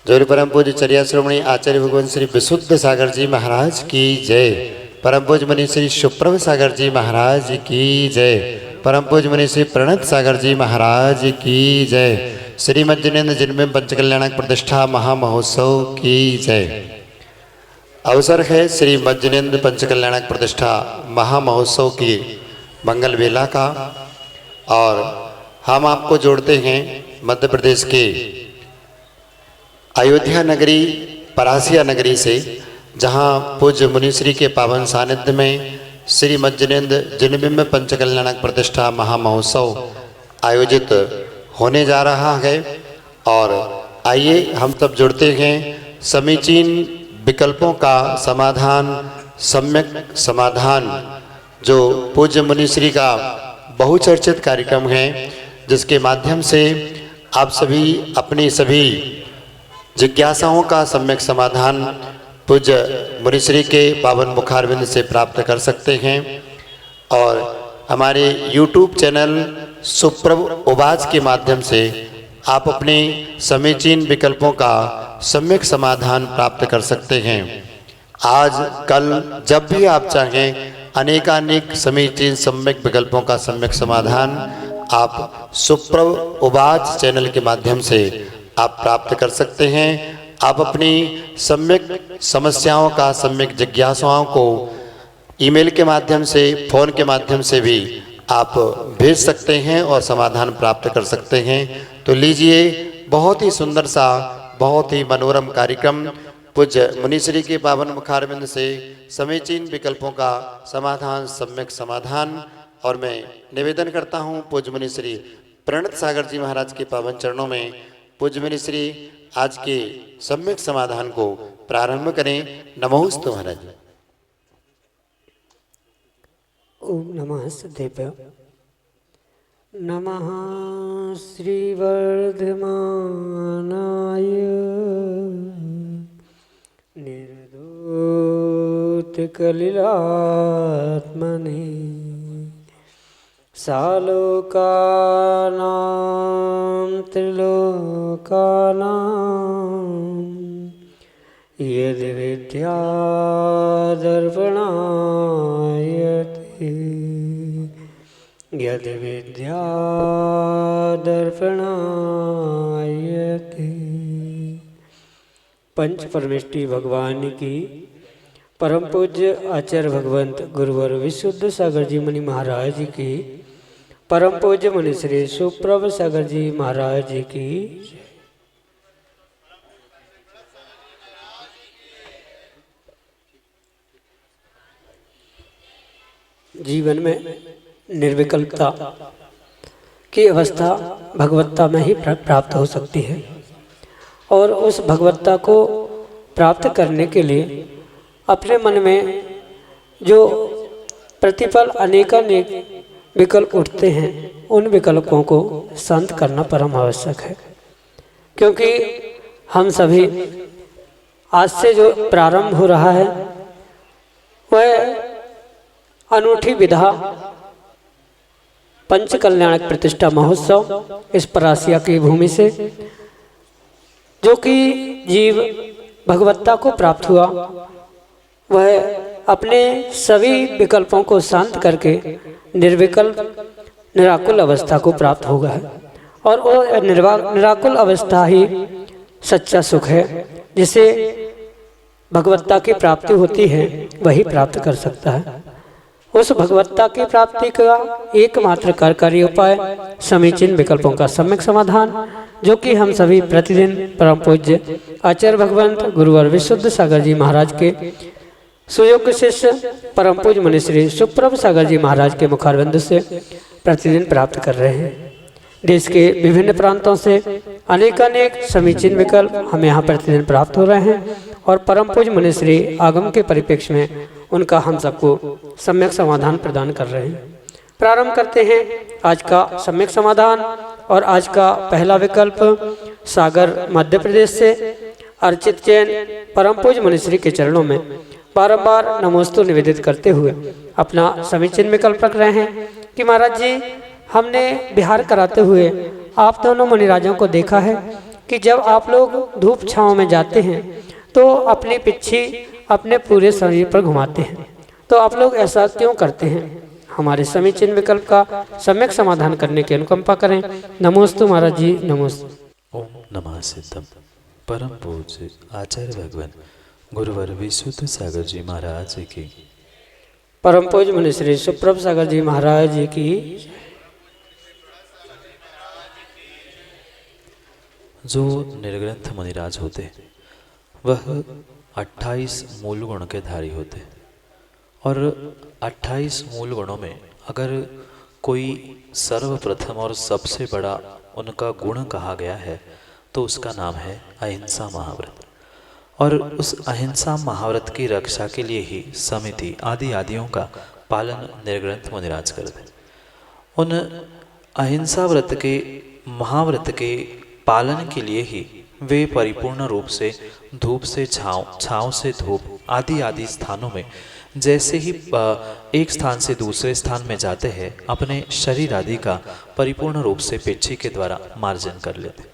जोर परम पूज्य चर्या श्रोमणी आचार्य भगवान श्री विशुद्ध सागर जी महाराज की जय। परम पूज्य मुनि श्री सुप्रभ सागर जी महाराज की जय। परम पूज्य मुनि श्री प्रणत सागर जी महाराज की जय। श्रीमद जिनेन्द्र जिनमें पंचकल्याणक प्रतिष्ठा महामहोत्सव की जय। अवसर है श्री मज्जनेन्द्र पंचकल्याणक प्रतिष्ठा महामहोत्सव की मंगल वेला का, और हम आपको जोड़ते हैं मध्य प्रदेश के अयोध्या नगरी परासिया नगरी से, जहां पूज्य मुनिश्री के पावन सानिध्य में श्री मज्जनेन्द्र जिनबिंब पंचकल्याणक प्रतिष्ठा महामहोत्सव आयोजित होने जा रहा है। और आइए हम सब जुड़ते हैं समीचीन विकल्पों का समाधान, सम्यक समाधान, जो पूज्य मुनिश्री का बहुचर्चित कार्यक्रम है, जिसके माध्यम से आप सभी अपनी सभी जिज्ञासाओं का सम्यक समाधान पूज्य मुनिश्री के पावन मुखारविंद से प्राप्त कर सकते हैं। और हमारे YouTube चैनल सुप्रभ उवाच के माध्यम से आप अपने समीचीन विकल्पों का सम्यक समाधान प्राप्त कर सकते हैं। आज कल जब भी आप चाहें अनेकानेक समीचीन सम्यक विकल्पों का सम्यक समाधान आप सुप्रभ उवाच चैनल के माध्यम से आप प्राप्त कर सकते हैं। आप अपनी सम्यक समस्याओं का, सम्यक जिज्ञासाओं को ईमेल के माध्यम से, फ़ोन के माध्यम से भी आप भेज सकते हैं और समाधान प्राप्त कर सकते हैं। तो लीजिए, बहुत ही सुंदर सा, बहुत ही मनोरम कार्यक्रम पूज्य मुनिश्री के पावन मुखारविंद से समीचीन विकल्पों का समाधान, सम्यक समाधान। और मैं निवेदन करता हूँ पूज्य मुनिश्री प्रणत सागर जी महाराज के पावन चरणों में पूज्य मुनिश्री आज के सम्यक समाधान को प्रारंभ करें। नमोस्तु महाराज। ओम नमः सिद्धेभ्यो। नमः श्री वर्धमानाय निर्दूत कलिलात्मने सालोकानां त्रिलोकानां यद विद्यादर्पणायते यद विद्यादर्पणायते। पंच परमेष्टि भगवान की परम पूज्य आचार्य भगवंत गुरुवर विशुद्ध सागर जी मुनि महाराज की, परम पूज्य मुनि श्री सुप्रभ सागर जी महाराज की। जीवन में निर्विकल्पता की अवस्था भगवत्ता में ही प्राप्त हो सकती है, और उस भगवत्ता को प्राप्त करने के लिए अपने मन में जो प्रतिपल अनेकानेक विकल्प उठते हैं, उन विकल्पों को शांत करना परम आवश्यक है। क्योंकि हम सभी आज से जो प्रारंभ हो रहा है वह अनूठी विधा पंच कल्याणक प्रतिष्ठा महोत्सव इस परासिया की भूमि से, जो कि जीव भगवत्ता को प्राप्त हुआ, वह अपने सभी विकल्पों को शांत करके निर्विकल्प निराकुल अवस्था को प्राप्त होगा है। और वो निराकुल अवस्था ही सच्चा सुख है, जिसे भगवत्ता की प्राप्ति होती है वही प्राप्त कर सकता है। उस भगवत्ता की प्राप्ति का एकमात्र कार्यकारी उपाय समीचीन विकल्पों का सम्यक समाधान, जो कि हम सभी प्रतिदिन परम पूज्य आचार्य भगवंत गुरुवर विशुद्ध सागर जी महाराज के सुयोग्य शिष्य परम पूज्य मुनिश्री सुप्रभ सागर जी महाराज के मुखारविंद से प्रतिदिन प्राप्त कर रहे हैं। देश के विभिन्न प्रांतों से अनेकानेक समीचीन विकल्प हमें यहाँ प्रतिदिन प्राप्त हो रहे हैं, और परम पूज्य मुनिश्री आगम के परिप्रेक्ष्य में उनका हम सबको सम्यक समाधान प्रदान कर रहे हैं। प्रारंभ करते हैं आज का सम्यक समाधान। और आज का पहला विकल्प सागर मध्य प्रदेश से अर्चित जैन परम पूज्य मुनिश्री के चरणों में बारंबार नमोस्तु निवेदित करते हुए अपना समीचीन विकल्प रख रहे हैं कि महाराज जी, हमने विहार कराते हुए आप दोनों मुनिराजों को देखा है कि जब आप लोग धूप छांव में जाते हैं तो अपनी पिच्छी अपने पूरे शरीर पर घुमाते हैं, तो आप लोग ऐसा क्यों करते हैं? हमारे समीचीन विकल्प का सम्यक समाधान करने की अनुकंपा करें। नमोस्तु महाराज जी, नमोस्तु। ओम नमः सिद्धम। परम पूज्य आचार्य भगवान गुरुवर विशुद्ध सागर जी महाराज की, परम पूज्य मुनि श्री सुप्रभ सागर जी महाराज जी की। जो निर्ग्रंथ मुनिराज होते वह 28 मूल गुण के धारी होते, और 28 मूल गुणों में अगर कोई सर्वप्रथम और सबसे बड़ा उनका गुण कहा गया है तो उसका नाम है अहिंसा महाव्रत। और उस अहिंसा महाव्रत की रक्षा के लिए ही समिति आदि आदियों का पालन निर्ग्रंथ मुनिराज करते। उन अहिंसा व्रत के महाव्रत के पालन के लिए ही वे परिपूर्ण रूप से धूप से छाँव, छाँव से धूप आदि आदि स्थानों में जैसे ही एक स्थान से दूसरे स्थान में जाते हैं अपने शरीर आदि का परिपूर्ण रूप से पिच्छी के द्वारा मार्जन कर लेते।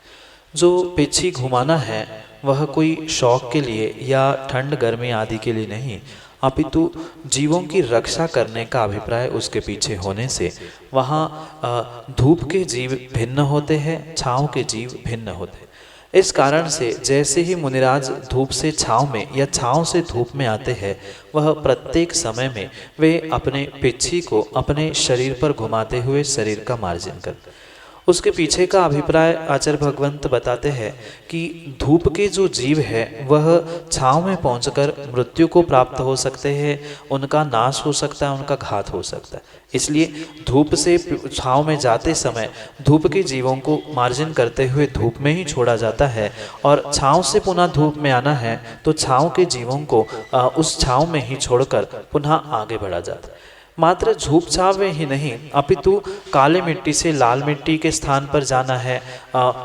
जो पिच्छी घुमाना है वह कोई शौक के लिए या ठंड गर्मी आदि के लिए नहीं, अपितु जीवों की रक्षा करने का अभिप्राय उसके पीछे होने से वहाँ धूप के जीव भिन्न होते हैं, छाँव के जीव भिन्न होते हैं। इस कारण से जैसे ही मुनिराज धूप से छाँव में या छाँव से धूप में आते हैं, वह प्रत्येक समय में वे अपने पिच्छी को अपने शरीर पर घुमाते हुए शरीर का मार्जन करते। उसके पीछे का अभिप्राय आचार्य भगवंत बताते हैं कि धूप के जो जीव है वह छाँव में पहुंचकर मृत्यु को प्राप्त हो सकते हैं, उनका नाश हो सकता है, उनका घात हो सकता है। इसलिए धूप से छाँव में जाते समय धूप के जीवों को मार्जन करते हुए धूप में ही छोड़ा जाता है, और छाँव से पुनः धूप में आना है तो छाँव के जीवों को उस छाँव में ही छोड़कर पुनः आगे बढ़ा जाता है। मात्र झूप छाव में ही नहीं, अपितु काले मिट्टी से लाल मिट्टी के स्थान पर जाना है,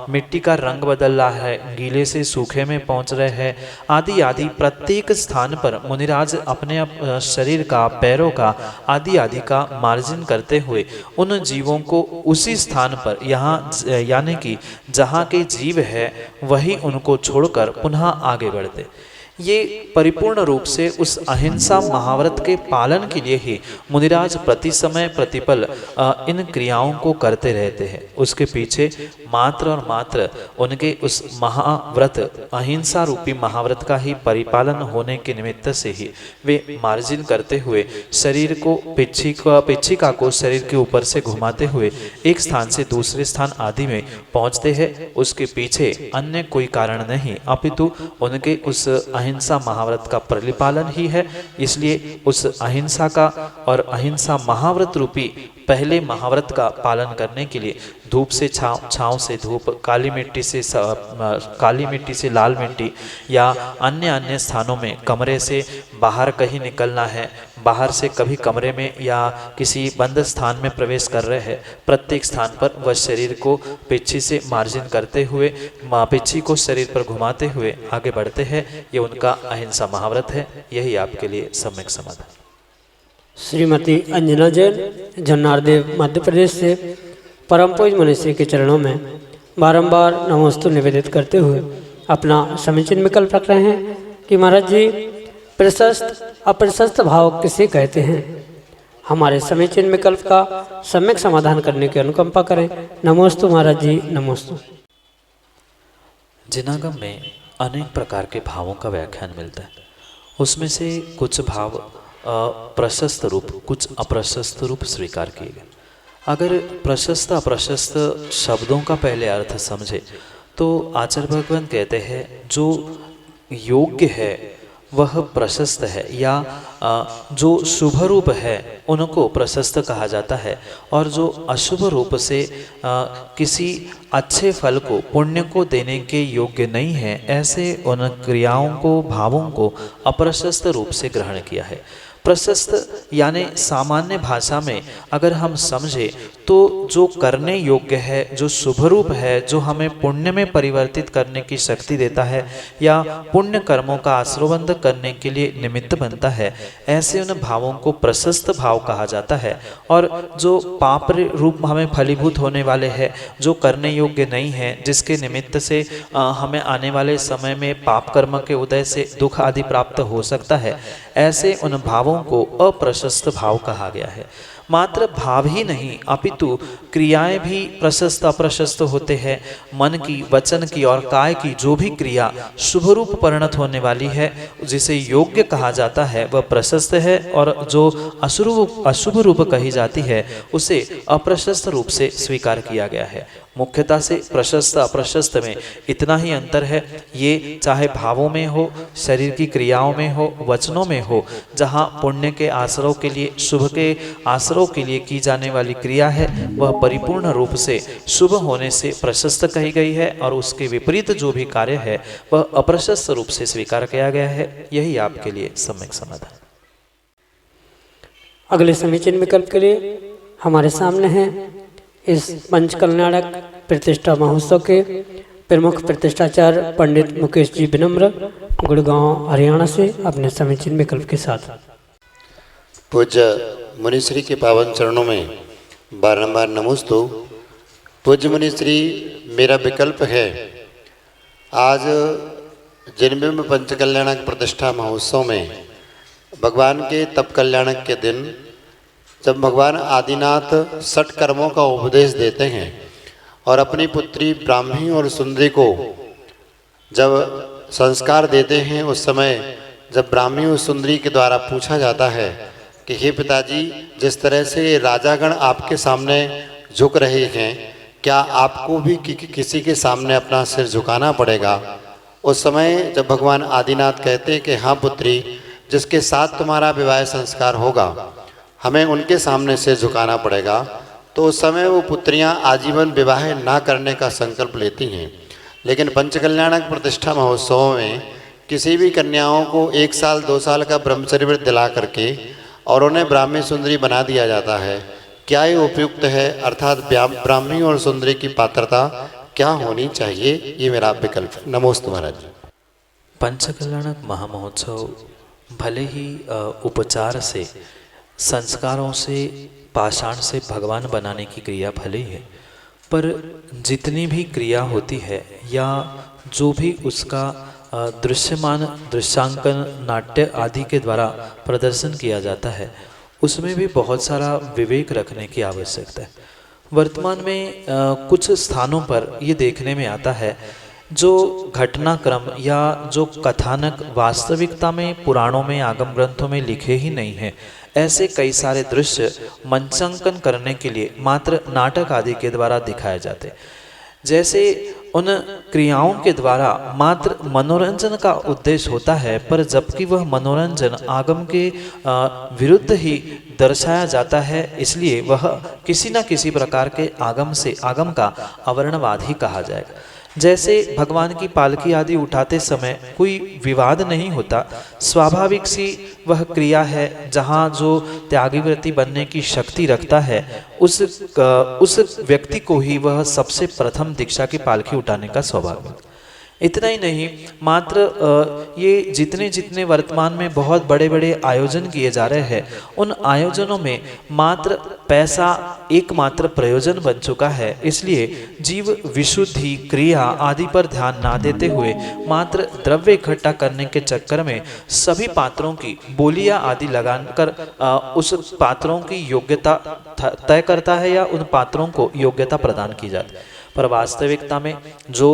मिट्टी का रंग बदल रहा है, गीले से सूखे में पहुंच रहे हैं, आदि आदि प्रत्येक स्थान पर मुनिराज अपने शरीर का, पैरों का आदि आदि का मार्जन करते हुए उन जीवों को उसी स्थान पर, यहाँ यानी कि जहाँ के जीव है वही उनको छोड़कर पुनः आगे बढ़ते। ये परिपूर्ण रूप से उस अहिंसा महाव्रत के पालन के लिए ही मुनिराज प्रति समय प्रतिपल इन क्रियाओं को करते रहते हैं। उसके पीछे मात्र और मात्र उनके उस महाव्रत, अहिंसा रूपी महाव्रत का ही परिपालन होने के निमित्त से ही वे मार्जिन करते हुए शरीर को, पिच्छिका को शरीर के ऊपर से घुमाते हुए एक स्थान से दूसरे स्थान आदि में पहुँचते हैं। उसके पीछे अन्य कोई कारण नहीं, अपितु उनके उस अहिंसा महाव्रत का परिपालन ही है। इसलिए उस अहिंसा का और अहिंसा महाव्रत रूपी पहले महाव्रत का पालन करने के लिए धूप से छाँव, छाँव से धूप, काली मिट्टी से लाल मिट्टी या अन्य अन्य स्थानों में कमरे से बाहर कहीं निकलना है, बाहर से कभी कमरे में या किसी बंद स्थान में प्रवेश कर रहे हैं, प्रत्येक स्थान पर वह शरीर को पिच्छी से मार्जिन करते हुए, पिच्छी को शरीर पर घुमाते हुए आगे बढ़ते हैं। ये उनका अहिंसा महाव्रत है। यही आपके लिए सम्यक समाधान। श्रीमती अंजना जैन, जन्नारदेव, मध्य प्रदेश से परम पूज्य मनुष्य के चरणों में बारंबार नमोस्तु निवेदित करते हुए अपना समीचीन विकल्प रख रहे हैं कि महाराज जी, प्रशस्त अप्रशस्त भाव किसे कहते हैं? हमारे समीचीन विकल्प का सम्यक समाधान करने की अनुकंपा करें। नमोस्तु महाराज जी, नमोस्तु। जिनागम में अनेक प्रकार के भावों का व्याख्यान मिलता है। उसमें से कुछ भाव प्रशस्त रूप, कुछ अप्रशस्त रूप स्वीकार किए गए। अगर प्रशस्त अप्रशस्त शब्दों का पहले अर्थ समझे तो आचार्य भगवान कहते हैं जो योग्य है वह प्रशस्त है, या जो शुभ रूप है उनको प्रशस्त कहा जाता है, और जो अशुभ रूप से किसी अच्छे फल को, पुण्य को देने के योग्य नहीं है, ऐसे उन क्रियाओं को, भावों को अप्रशस्त रूप से ग्रहण किया है। प्रशस्त यानी सामान्य भाषा में अगर हम समझे तो जो करने योग्य है, जो शुभ रूप है, जो हमें पुण्य में परिवर्तित करने की शक्ति देता है या पुण्य कर्मों का आश्रवबंध करने के लिए निमित्त बनता है, ऐसे उन भावों को प्रशस्त भाव कहा जाता है। और जो पाप रूप हमें फलीभूत होने वाले हैं, जो करने योग्य नहीं है, जिसके निमित्त से हमें आने वाले समय में पाप कर्म के उदय से दुख आदि प्राप्त हो सकता है, ऐसे उन भावों को अप्रशस्त भाव कहा गया है। मात्र भाव ही नहीं अपितु क्रियाएं भी प्रशस्त अप्रशस्त होते हैं। मन की, वचन की और काय की जो भी क्रिया शुभ रूप परिणत होने वाली है, जिसे योग्य कहा जाता है, वह प्रशस्त है, और जो अशुभ रूप कही जाती है उसे अप्रशस्त रूप से स्वीकार किया गया है। मुख्यतः से प्रशस्त अप्रशस्त में इतना ही अंतर है। ये चाहे भावों में हो, शरीर की क्रियाओं में हो, वचनों में हो, जहाँ पुण्य के आश्रव के लिए, शुभ के आश्रव के लिए की जाने वाली क्रिया है वह परिपूर्ण रूप से शुभ होने से प्रशस्त कही गई है, और उसके विपरीत जो भी कार्य है वह अप्रशस्त रूप से स्वीकार किया गया है। यही आपके लिए सम्यक समाधान। अगले समीचीन विकल्प के लिए हमारे सामने हैं इस पंच कल्याणक प्रतिष्ठा महोत्सव के प्रमुख प्रतिष्ठाचार्य पंडित मुकेश जी विनम्र, गुड़गांव हरियाणा से अपने समीचीन विकल्प के साथ। पूज्य मुनिश्री के पावन चरणों में बारंबार नमोस्तु। पूज्य मुनिश्री, मेरा विकल्प है आज जन्मबिंब पंच कल्याणक प्रतिष्ठा महोत्सव में भगवान के तप कल्याणक के दिन जब भगवान आदिनाथ 60 कर्मों का उपदेश देते हैं और अपनी पुत्री ब्राह्मी और सुंदरी को जब संस्कार देते हैं, उस समय जब ब्राह्मी और सुंदरी के द्वारा पूछा जाता है कि हे पिताजी, जिस तरह से राजागण आपके सामने झुक रहे हैं, क्या आपको भी किसी के सामने अपना सिर झुकाना पड़ेगा? उस समय जब भगवान आदिनाथ कहते हैं कि हाँ पुत्री, जिसके साथ तुम्हारा विवाह संस्कार होगा हमें उनके सामने सिर झुकाना पड़ेगा, तो उस समय वो पुत्रियां आजीवन विवाह ना करने का संकल्प लेती हैं। लेकिन पंचकल्याणक प्रतिष्ठा महोत्सव में किसी भी कन्याओं को 1 साल 2 साल का ब्रह्मचर्य व्रत दिला करके और उन्हें ब्राह्मी सुंदरी बना दिया जाता है। क्या ये उपयुक्त है? अर्थात ब्राह्मी और सुंदरी की पात्रता क्या होनी चाहिए? ये मेरा विकल्प। नमोस्तु महाराज। पंचकल्याणक महामहोत्सव भले ही उपचार से, संस्कारों से, पाषाण से भगवान बनाने की क्रिया भले ही है, पर जितनी भी क्रिया होती है या जो भी उसका दृश्यमान दृश्यांकन नाट्य आदि के द्वारा प्रदर्शन किया जाता है, उसमें भी बहुत सारा विवेक रखने की आवश्यकता है। वर्तमान में कुछ स्थानों पर ये देखने में आता है जो घटनाक्रम या जो कथानक वास्तविकता में पुराणों में, आगम ग्रंथों में लिखे ही नहीं हैं, ऐसे कई सारे दृश्य मंचांकन करने के लिए मात्र नाटक आदि के द्वारा दिखाए जाते, जैसे उन क्रियाओं के द्वारा मात्र मनोरंजन का उद्देश्य होता है, पर जबकि वह मनोरंजन आगम के विरुद्ध ही दर्शाया जाता है, इसलिए वह किसी न किसी प्रकार के आगम का अवर्णवाद ही कहा जाएगा। जैसे भगवान की पालकी आदि उठाते समय कोई विवाद नहीं होता, स्वाभाविक सी वह क्रिया है जहाँ जो त्यागीव्रती बनने की शक्ति रखता है उस व्यक्ति को ही वह सबसे प्रथम दीक्षा की पालकी उठाने का सौभाग्य। इतना ही नहीं, मात्र ये जितने वर्तमान में बहुत बड़े बड़े आयोजन किए जा रहे हैं, उन आयोजनों में मात्र पैसा एकमात्र प्रयोजन बन चुका है। इसलिए जीव विशुद्धि, क्रिया आदि पर ध्यान ना देते हुए मात्र द्रव्य इकट्ठा करने के चक्कर में सभी पात्रों की बोलियां आदि लगाकर उस पात्रों की योग्यता तय करता है या उन पात्रों को योग्यता प्रदान की जाती है। पर वास्तविकता में जो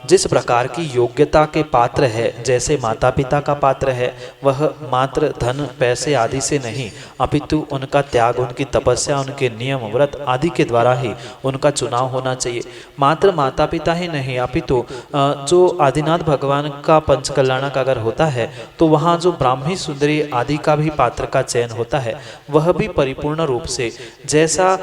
जिस प्रकार की योग्यता के पात्र है, जैसे माता पिता का पात्र है, वह मात्र धन पैसे आदि से नहीं, अपितु उनका त्याग, उनकी तपस्या, उनके नियम व्रत आदि के द्वारा ही उनका चुनाव होना चाहिए। मात्र माता पिता ही नहीं, अपितु जो आदिनाथ भगवान का पंचकल्याणक अगर होता है तो वहाँ जो ब्राह्मी सुंदरी आदि का भी पात्र का चयन होता है, वह भी परिपूर्ण रूप से जैसा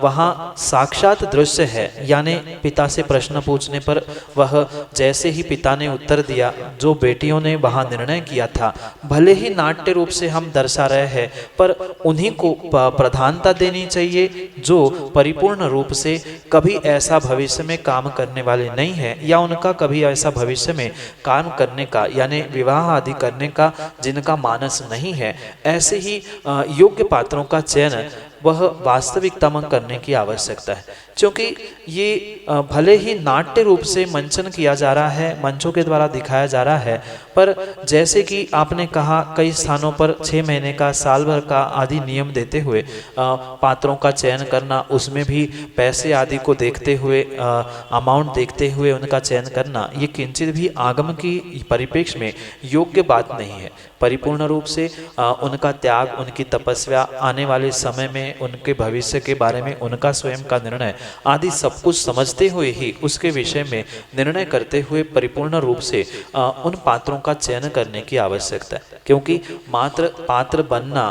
वहाँ साक्षात दृश्य है, यानी यानी पिता से प्रश्न पूछने पर वह जैसे ही पिता ने उत्तर दिया, जो बेटियों ने वहाँ निर्णय किया था, भले ही नाट्य रूप से हम दर्शा रहे हैं, पर उन्हीं को प्रधानता देनी चाहिए जो परिपूर्ण रूप से कभी ऐसा भविष्य में काम करने वाले नहीं है, या उनका कभी ऐसा भविष्य में काम करने का यानी विवाह आदि करने का जिनका मानस नहीं है। ऐसे ही योग्य पात्रों का चयन वह वास्तविकता में करने की आवश्यकता है, क्योंकि ये भले ही नाट्य रूप से मंचन किया जा रहा है, मंचों के द्वारा दिखाया जा रहा है, पर जैसे कि आपने कहा कई स्थानों पर 6 महीने का, साल भर का आदि नियम देते हुए पात्रों का चयन करना, उसमें भी पैसे आदि को देखते हुए, अमाउंट देखते हुए उनका चयन करना, ये किंचित भी आगम की परिप्रेक्ष्य में योग्य बात नहीं है। परिपूर्ण रूप से उनका त्याग, उनकी तपस्या, आने वाले समय में उनके भविष्य के बारे में उनका स्वयं का निर्णय आदि सब कुछ समझते हुए ही उसके विषय में निर्णय करते हुए परिपूर्ण रूप से उन पात्रों का चयन करने की आवश्यकता है। क्योंकि मात्र पात्र बनना,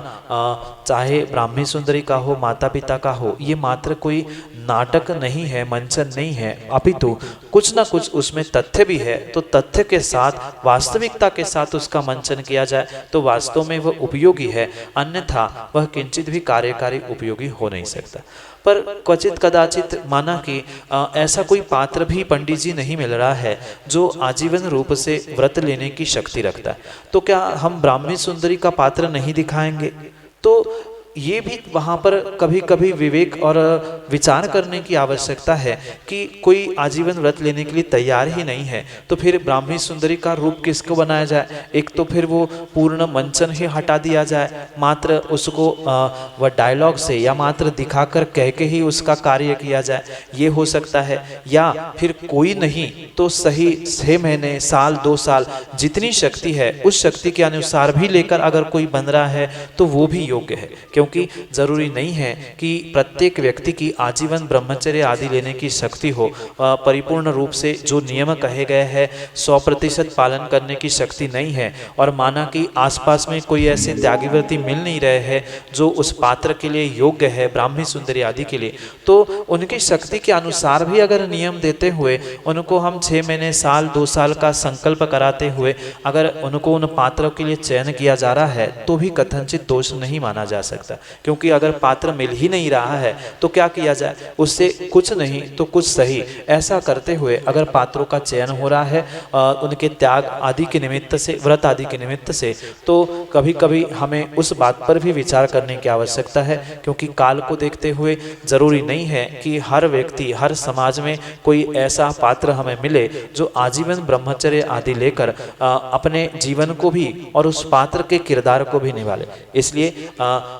चाहे ब्राह्मी सुंदरी का हो, माता पिता का हो, ये मात्र कोई नाटक नहीं है, मंचन नहीं है, अपितु कुछ ना कुछ उसमें तथ्य भी है। तो तथ्य के साथ, वास्तविकता के साथ उसका मंचन किया जाए तो वास्तव में वह उपयोगी है, अन्यथा वह किंचित भी कार्यकारी उपयोगी हो नहीं सकता। पर क्वचित कदाचित माना कि ऐसा कोई पात्र भी पंडित जी नहीं मिल रहा है जो आजीवन रूप से व्रत लेने की शक्ति रखता है, तो क्या हम ब्राह्मी सुंदरी का पात्र नहीं दिखाएंगे? तो ये भी वहाँ पर कभी कभी विवेक और विचार करने की आवश्यकता है कि कोई आजीवन व्रत लेने के लिए तैयार ही नहीं है, तो फिर ब्राह्मी सुंदरी का रूप किसको बनाया जाए? एक तो फिर वो पूर्ण मंचन ही हटा दिया जाए, मात्र उसको वह डायलॉग से या मात्र दिखाकर कह के ही उसका कार्य किया जाए, ये हो सकता है। या फिर कोई नहीं तो सही 6 महीने, साल, 2 साल, जितनी शक्ति है उस शक्ति के अनुसार भी लेकर अगर कोई बन रहा है तो वो भी योग्य है। क्योंकि जरूरी नहीं है कि प्रत्येक व्यक्ति की आजीवन ब्रह्मचर्य आदि लेने की शक्ति हो, परिपूर्ण रूप से जो नियम कहे गए हैं 100% पालन करने की शक्ति नहीं है, और माना कि आसपास में कोई ऐसे त्यागीव्रती मिल नहीं रहे हैं जो उस पात्र के लिए योग्य है, ब्राह्मी सुंदरी आदि के लिए, तो उनकी शक्ति के अनुसार भी अगर नियम देते हुए उनको हम 6 महीने, साल, 2 साल का संकल्प कराते हुए अगर उनको उन पात्रों के लिए चयन किया जा रहा है तो भी कथनचित दोष नहीं माना जा सकता। क्योंकि अगर पात्र मिल ही नहीं रहा है तो क्या किया जाए? उससे कुछ नहीं तो कुछ सही, ऐसा करते हुए अगर पात्रों का चयन हो रहा है उनके त्याग आदि के निमित्त से, व्रत आदि के निमित्त से, तो कभी कभी हमें उस बात पर भी विचार करने की आवश्यकता है। क्योंकि काल को देखते हुए जरूरी नहीं है कि हर व्यक्ति, हर समाज में कोई ऐसा पात्र हमें मिले जो आजीवन ब्रह्मचर्य आदि लेकर अपने जीवन को भी और उस पात्र के किरदार को भी निभाले। इसलिए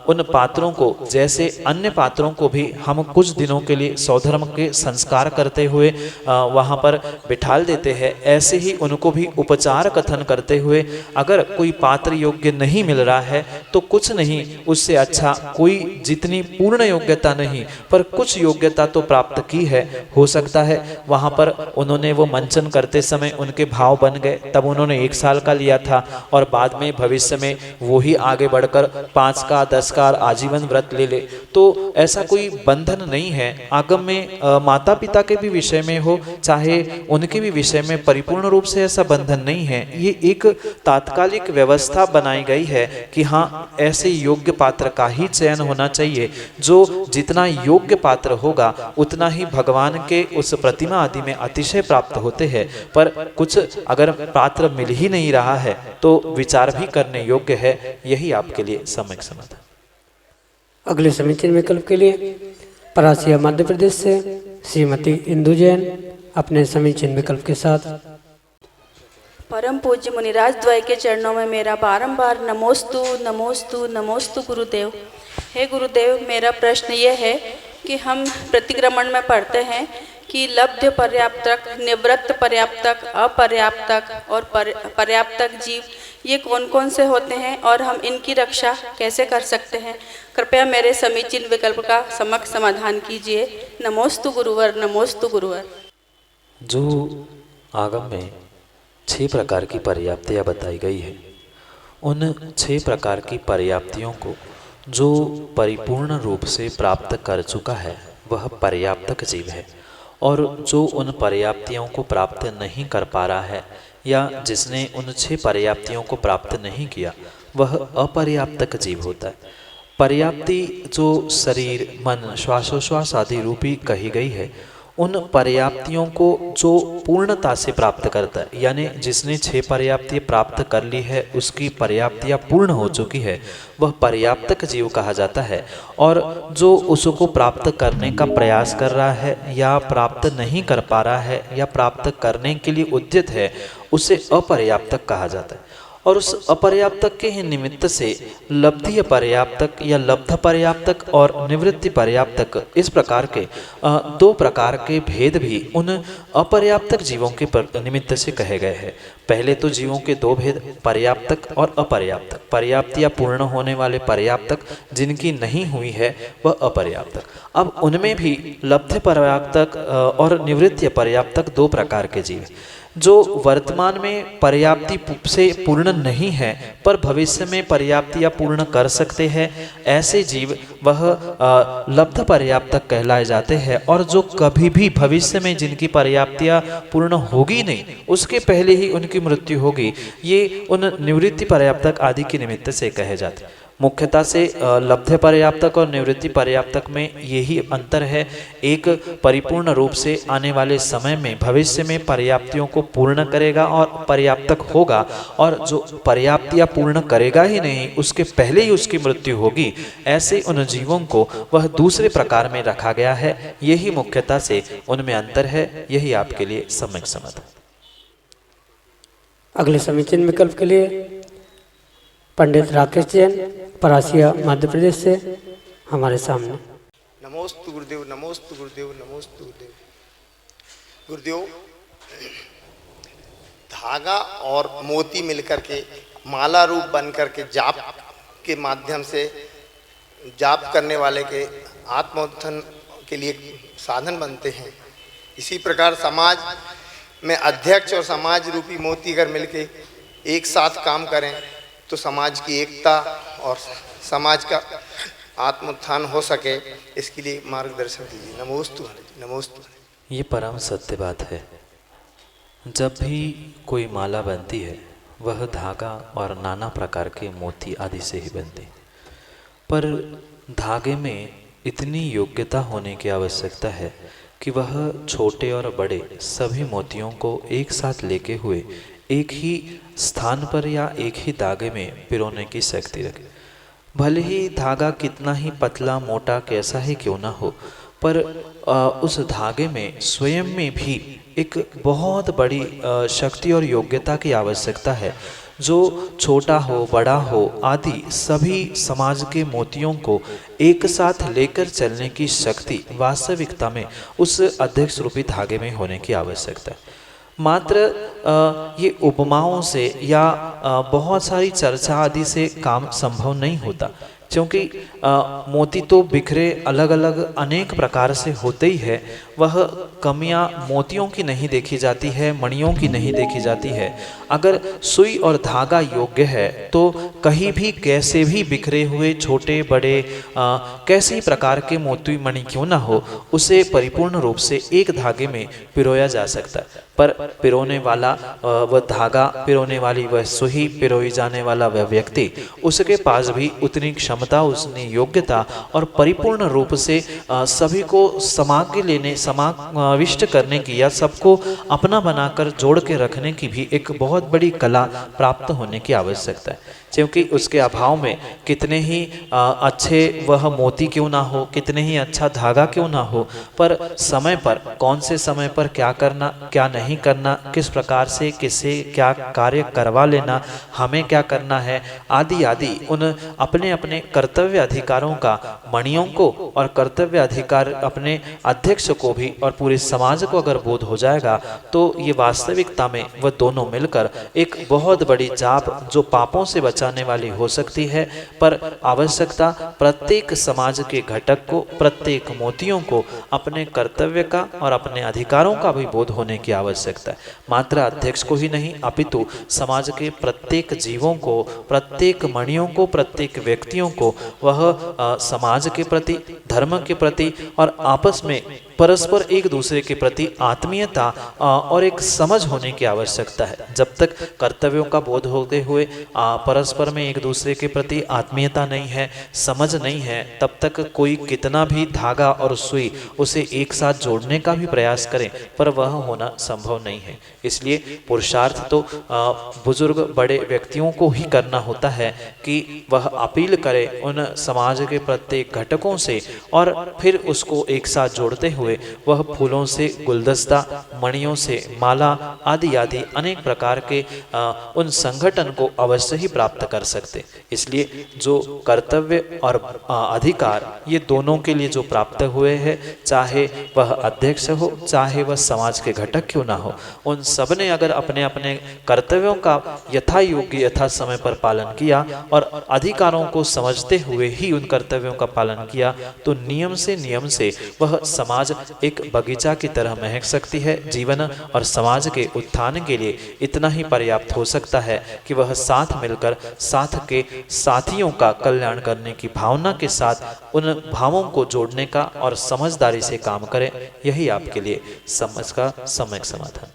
उन पात्रों को, जैसे अन्य पात्रों को भी हम कुछ दिनों के लिए स्वधर्म के संस्कार करते हुए वहाँ पर बिठाल देते हैं, ऐसे ही उनको भी उपचार कथन करते हुए अगर कोई पात्र योग्य नहीं मिल रहा है तो कुछ नहीं, उससे अच्छा कोई जितनी पूर्ण योग्यता नहीं पर कुछ योग्यता तो प्राप्त की है, हो सकता है वहाँ पर उन्होंने वो मंचन करते समय उनके भाव बन गए, तब उन्होंने 1 साल का लिया था और बाद में भविष्य में वो ही आगे बढ़कर 5 का, 10 का आजीवन व्रत ले ले, तो ऐसा कोई बंधन नहीं है। आगम में माता पिता के भी विषय में हो, चाहे उनके भी विषय में परिपूर्ण रूप से ऐसा बंधन नहीं है। ये एक तात्कालिक व्यवस्था बनाई गई है कि हाँ, ऐसे योग्य पात्र का ही चयन होना चाहिए, जो जितना योग्य पात्र होगा उतना ही भगवान के उस प्रतिमा आदि में अतिशय प्राप्त होते हैं। पर कुछ अगर पात्र मिल ही नहीं रहा है तो विचार भी करने योग्य है। यही आपके लिए सम्यक समाधान। अगले समीचीन विकल्प के लिए परासिया मध्य प्रदेश से श्रीमती इंदु जैन अपने समीचीन विकल्प के साथ। परम पूज्य मुनिराज द्वय के चरणों में मेरा बारंबार नमोस्तु नमोस्तु नमोस्तु गुरुदेव। हे गुरुदेव, मेरा प्रश्न यह है कि हम प्रतिक्रमण में पढ़ते हैं कि लब्ध पर्याप्तक, निवृत्त पर्याप्तक, अपर्याप्तक और पर्याप्तक जीव, ये कौन कौन से होते हैं और हम इनकी रक्षा कैसे कर सकते हैं? कृपया मेरे समीचीन विकल्प का सम्यक समाधान कीजिए। नमोस्तु गुरुवर, नमोस्तु गुरुवर। जो आगम में 6 प्रकार की पर्याप्तियाँ बताई गई है, उन 6 प्रकार की पर्याप्तियों को जो परिपूर्ण रूप से प्राप्त कर चुका है वह पर्याप्तक जीव है। और जो उन पर्याप्तियों को प्राप्त नहीं कर पा रहा है या जिसने उन 6 पर्याप्तियों को प्राप्त नहीं किया वह अपर्याप्तक जीव होता है। पर्याप्ति जो शरीर मन श्वासोश्वास आदि रूपी कही गई है, उन पर्याप्तियों को जो पूर्णता से प्राप्त करता है, यानी जिसने 6 पर्याप्तियाँ प्राप्त कर ली है उसकी पर्याप्तियाँ पूर्ण हो चुकी है, वह पर्याप्तक जीव कहा जाता है। और जो उसको प्राप्त करने का प्रयास कर रहा है या प्राप्त नहीं कर पा रहा है या प्राप्त करने के लिए उद्यत है, उसे अपर्याप्तक कहा जाता है। और उस अपर्याप्तक के ही निमित्त से लब्धि पर्याप्तक या लब्ध पर्याप्तक और निवृत्ति पर्याप्तक, इस प्रकार के 2 प्रकार के भेद भी उन अपर्याप्तक जीवों के निमित्त से कहे गए हैं। पहले तो जीवों के 2 भेद, पर्याप्तक और अपर्याप्तक। पर्याप्तियाँ पूर्ण होने वाले पर्याप्तक, जिनकी नहीं हुई है वह अपर्याप्तक। अब उनमें भी लब्ध पर्याप्तक और निवृत्ति पर्याप्तक 2 प्रकार के जीव हैं। जो वर्तमान में पर्याप्ति से पूर्ण नहीं है पर भविष्य में पर्याप्तियाँ पूर्ण कर सकते हैं, ऐसे जीव वह लब्ध पर्याप्तक कहलाए जाते हैं। और जो कभी भी भविष्य में जिनकी पर्याप्तियाँ पूर्ण होगी नहीं, उसके पहले ही उनकी मृत्यु होगी, ये उन निवृत्ति पर्याप्तक आदि के निमित्त से कहे जाते हैं। मुख्यतः से लब्ध पर्याप्तक और निवृत्ति पर्याप्तक में यही अंतर है। एक परिपूर्ण रूप से आने वाले समय में भविष्य में पर्याप्तियों को पूर्ण करेगा और पर्याप्तक होगा, और जो पर्याप्तियाँ पूर्ण करेगा ही नहीं उसके पहले ही उसकी मृत्यु होगी, ऐसे उन जीवों को वह दूसरे प्रकार में रखा गया है। यही मुख्यतः से उनमें अंतर है, यही आपके लिए सम्यक समझ। अगले समीचीन विकल्प के लिए पंडित राकेश जैन, परासिया मध्य प्रदेश से हमारे सामने। नमोस्तु गुरुदेव, नमोस्तु गुरुदेव, नमोस्तु गुरुदेव। गुरुदेव, धागा और मोती मिलकर के माला रूप बन करके जाप के माध्यम से जाप करने वाले के आत्मोत्थान के लिए साधन बनते हैं। इसी प्रकार समाज में अध्यक्ष और समाज रूपी मोती अगर मिलके एक साथ काम करें तो समाज की एकता और समाज का आत्मोत्थान हो सके, इसके लिए मार्गदर्शन दीजिए। नमोस्तु नमोस्तु। ये परम सत्य बात है। जब भी कोई माला बनती है वह धागा और नाना प्रकार के मोती आदि से ही बनती, पर धागे में इतनी योग्यता होने की आवश्यकता है कि वह छोटे और बड़े सभी मोतियों को एक साथ लेके हुए एक ही स्थान पर या एक ही धागे में पिरोने की शक्ति रखे। भले ही धागा कितना ही पतला मोटा कैसा ही क्यों ना हो, पर उस धागे में स्वयं में भी एक बहुत बड़ी शक्ति और योग्यता की आवश्यकता है। जो छोटा हो बड़ा हो आदि सभी समाज के मोतियों को एक साथ लेकर चलने की शक्ति वास्तविकता में उस अध्यक्ष रूपी धागे में होने की आवश्यकता है। मात्र ये उपमाओं से या बहुत सारी चर्चा आदि से काम संभव नहीं होता, क्योंकि मोती तो बिखरे अलग अलग अनेक प्रकार से होते ही है। वह कमियां मोतियों की नहीं देखी जाती है, मणियों की नहीं देखी जाती है। अगर सुई और धागा योग्य है तो कहीं भी कैसे भी बिखरे हुए छोटे बड़े कैसे ही प्रकार के मोती मणि क्यों ना हो, उसे परिपूर्ण रूप से एक धागे में पिरोया जा सकता है। पर पिरोने वाला वह धागा, पिरोने वाली वह सुई, पिरोई जाने वाला वह व्यक्ति, उसके पास भी उतनी क्षमता, उसने योग्यता और परिपूर्ण रूप से सभी को समाविष्ट करने की या सबको अपना बनाकर जोड़ के रखने की भी एक बहुत बड़ी कला प्राप्त होने की आवश्यकता है। क्योंकि उसके अभाव में कितने ही अच्छे वह मोती क्यों ना हो, कितने ही अच्छा धागा क्यों ना हो, पर समय पर कौन से समय पर क्या करना क्या नहीं करना, किस प्रकार से किससे क्या कार्य करवा लेना, हमें क्या करना है आदि आदि उन अपने अपने कर्तव्य अधिकारों का मणियों को और कर्तव्य अधिकार अपने अध्यक्ष को भी और पूरे समाज को अगर बोध हो जाएगा तो ये वास्तविकता में वह दोनों मिलकर एक बहुत बड़ी जाप जो पापों से बचाने वाली हो सकती है। पर आवश्यकता प्रत्येक समाज के घटक को, प्रत्येक मोतियों को अपने कर्तव्य का और अपने अधिकारों का भी बोध होने की आवश्यकता है। मात्र अध्यक्ष को ही नहीं अपितु समाज के प्रत्येक जीवों को, प्रत्येक मणियों को, प्रत्येक व्यक्तियों को वह समाज के प्रति, धर्म के प्रति और आपस में परस्पर एक दूसरे के प्रति आत्मीयता और एक समझ होने की आवश्यकता है। जब तक कर्तव्यों का बोध होते हुए परस्पर में एक दूसरे के प्रति आत्मीयता नहीं है, समझ नहीं है, तब तक कोई कितना भी धागा और सुई उसे एक साथ जोड़ने का भी प्रयास करे पर वह होना संभव नहीं है। इसलिए पुरुषार्थ तो बुजुर्ग बड़े व्यक्तियों को ही करना होता है कि वह अपील करे उन समाज के प्रत्येक घटकों से और फिर उसको एक साथ जोड़ते हुए वह फूलों से गुलदस्ता, मणियों से माला आदि आदि अनेक प्रकार के उन संगठन को अवश्य ही प्राप्त कर सकते। इसलिए जो कर्तव्य और अधिकार ये दोनों के लिए जो प्राप्त हुए हैं, चाहे वह अध्यक्ष हो चाहे वह समाज के घटक क्यों ना हो, उन सब ने अगर अपने अपने कर्तव्यों का यथा योग्य यथा समय पर पालन किया और अधिकारों को समझते हुए ही उन कर्तव्यों का पालन किया तो नियम से वह समाज एक बगीचा की तरह महक सकती है। जीवन और समाज के उत्थान के लिए इतना ही पर्याप्त हो सकता है कि वह साथ मिलकर साथ के साथियों का कल्याण करने की भावना के साथ उन भावों को जोड़ने का और समझदारी से काम करे। यही आपके लिए समझ का सम्यक समाधान।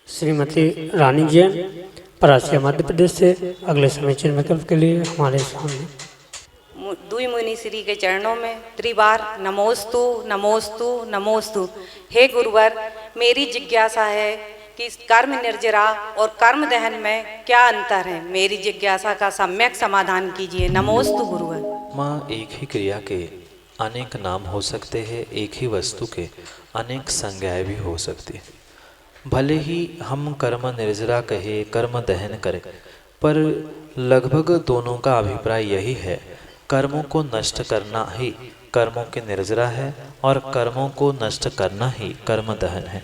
श्रीमती रानी जैन, परासिया मध्य प्रदेश से अगले समीचीन विकल्प के लिए हमारे सामने। दुई मुनि श्री के चरणों में त्रिबार नमोस्तु नमोस्तु नमोस्तु। हे गुरुवर, मेरी जिज्ञासा है कि कर्म निर्जरा और कर्म दहन में क्या अंतर है? मेरी जिज्ञासा का सम्यक समाधान कीजिए। नमोस्तु गुरुवर। माँ, एक ही क्रिया के अनेक नाम हो सकते हैं, एक ही वस्तु के अनेक संज्ञाएं भी हो सकती है। भले ही हम कर्म निर्जरा कहे, कर्म दहन करें, पर लगभग दोनों का अभिप्राय यही है, कर्मों को नष्ट करना ही कर्मों के निर्जरा है और कर्मों को नष्ट करना ही कर्म दहन है।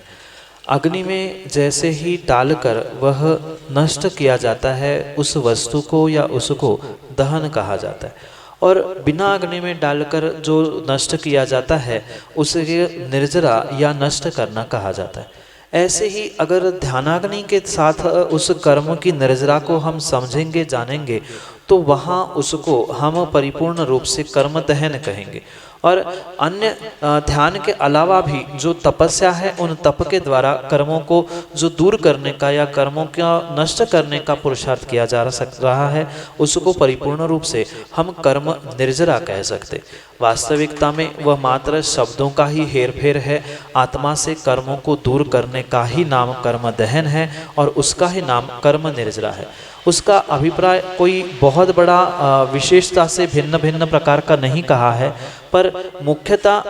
अग्नि में जैसे ही डालकर वह नष्ट किया जाता है, उस वस्तु को या उसको दहन कहा जाता है, और बिना अग्नि में डालकर जो नष्ट किया जाता है उसे निर्जरा या नष्ट करना कहा जाता है। ऐसे ही अगर ध्यानाग्नि के साथ उस कर्म की निर्जरा को हम समझेंगे, जानेंगे, तो वहाँ उसको हम परिपूर्ण रूप से कर्म दहन कहेंगे। और अन्य ध्यान के अलावा भी जो तपस्या है, उन तप के द्वारा कर्मों को जो दूर करने का या कर्मों का नष्ट करने का पुरुषार्थ किया जा रहा है, उसको परिपूर्ण रूप से हम कर्म निर्जरा कह सकते। वास्तविकता में वह मात्र शब्दों का ही हेरफेर है। आत्मा से कर्मों को दूर करने का ही नाम कर्म दहन है और उसका ही नाम कर्म निर्जरा है। उसका अभिप्राय कोई बहुत बड़ा विशेषता से भिन्न भिन्न प्रकार का नहीं कहा है, पर मुख्यतः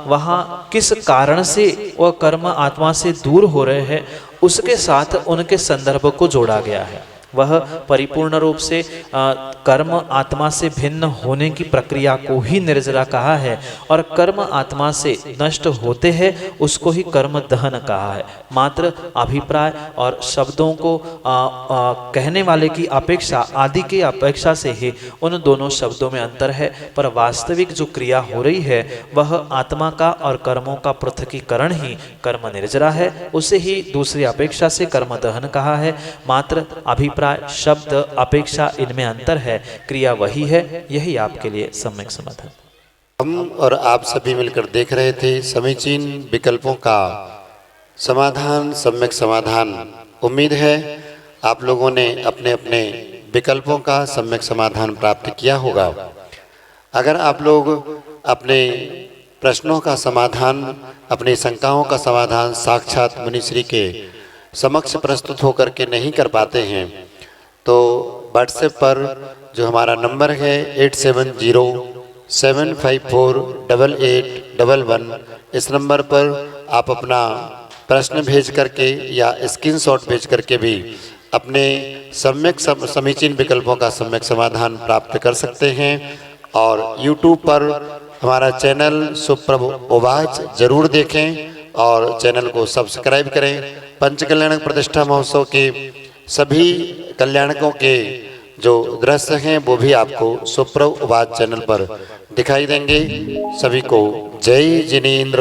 वहाँ किस कारण से वह कर्म आत्मा से दूर हो रहे हैं उसके साथ उनके संदर्भ को जोड़ा गया है। वह परिपूर्ण रूप से कर्म आत्मा से भिन्न होने की प्रक्रिया को ही निर्जरा कहा है और कर्म आत्मा से नष्ट होते हैं उसको ही कर्म दहन कहा है। मात्र अभिप्राय और शब्दों को कहने वाले की अपेक्षा, आदि की अपेक्षा से ही उन दोनों शब्दों में अंतर है, पर वास्तविक जो क्रिया हो रही है वह आत्मा का और कर्मों का पृथकीकरण ही कर्म निर्जरा है। उसे ही दूसरी अपेक्षा से कर्म दहन कहा है। मात्र अभिप्राय, शब्द, अपेक्षा इनमें अंतर है, क्रिया वही है। यही आपके लिए सम्यक समाधान। हम और आप सभी मिलकर देख रहे थे समीचीन विकल्पों का समाधान, सम्यक समाधान। उम्मीद है आप लोगों ने अपने अपने विकल्पों का सम्यक समाधान प्राप्त किया होगा। अगर आप लोग अपने प्रश्नों का समाधान, अपनी शंकाओं का समाधान साक्षात मुनिश्री के समक्ष प्रस्तुत होकर के नहीं कर पाते हैं तो व्हाट्सएप पर जो हमारा नंबर है 8707548811, इस नंबर पर आप अपना प्रश्न भेज करके या स्क्रीनशॉट भेज करके भी अपने सम्यक समीचीन विकल्पों का सम्यक समाधान प्राप्त कर सकते हैं। और YouTube पर हमारा चैनल सुप्रभ ओवाच जरूर देखें और चैनल को सब्सक्राइब करें। पंचकल्याणक प्रतिष्ठा महोत्सव के सभी कल्याणकों के जो दृश्य हैं वो भी आपको सुप्रभ ओवाच चैनल पर दिखाई देंगे। सभी को जय जिनेंद्र।